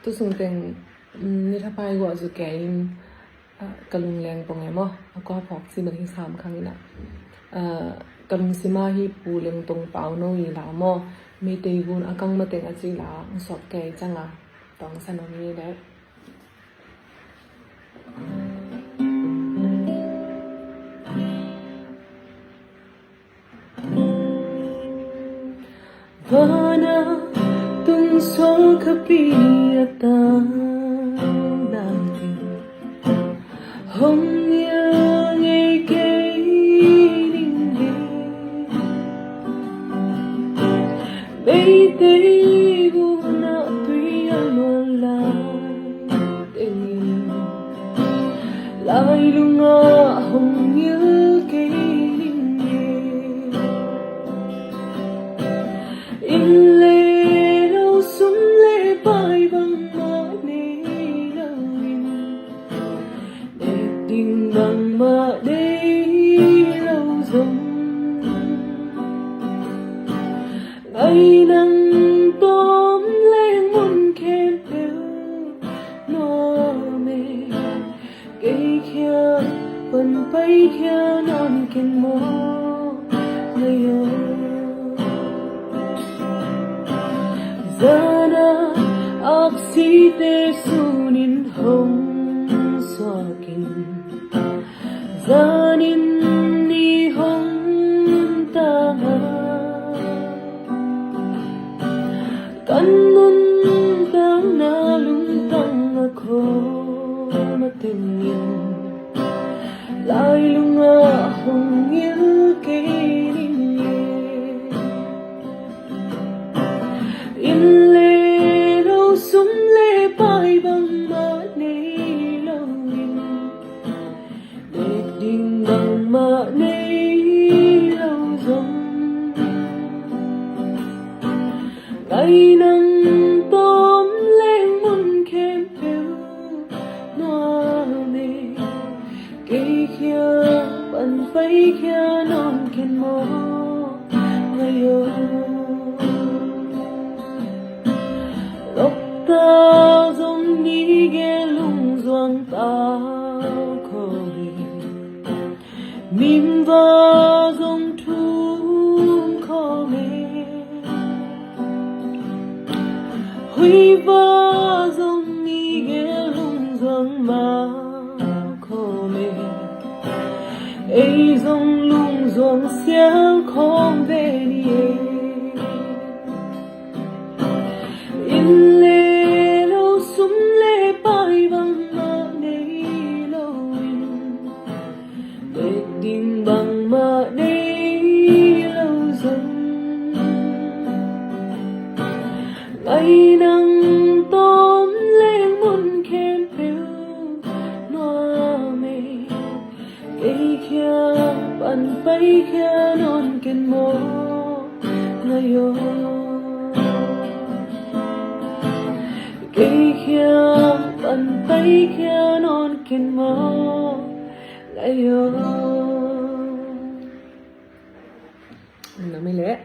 tu sung teng ni thapai go zu kain kalung leng pong emo ko phok si no hi sam khangina kalung sima hi pu leng tong pau no i la mo mi te gun akang ma teng a chi la sok ke changa tong sanomi le Vana tung sol kapi ata natin Hong yang ay kaining May tay guna tuy amala tingin Lai lunga hong yang kaining In lê đâu sum lê bay bằng mà nê đâu in Để tình bằng mà đê lâu giống Ngày nắng tóm lên muôn khen đều nó mê Cây kia vẫn bay kia non kên mô Ngày ơi Zana aksi te sunin hong swakin Zanin ni hong taha Kanun tang na luntang ako matingin Lai lunga hong ilkainin In lê đâu sum lê bay bằng mà nê lâu in Để đình bằng mà nê lâu giống Ngày nắng tóm lên muôn khem phiêu Noa mê Cây kia bắn bay kia non khen mô Ngày ơi ta giống ní ghé lung doang ta khơi mìm va giống thum khó mê huy va giống ní ghé lung doang ma khó mê ấy giống lung doang xiang khó về đi in lê lâu sum lê bay bằng mà nê lâu in Để đình bằng mà nê lâu dần Ngày nắng tóm lên muôn khen phiêu Noa mê Cây kia bắn bay kia non kên mô Ngày ơi Cây kia bắn bay kia non kên mô Ngày ơi Nó mới lẽ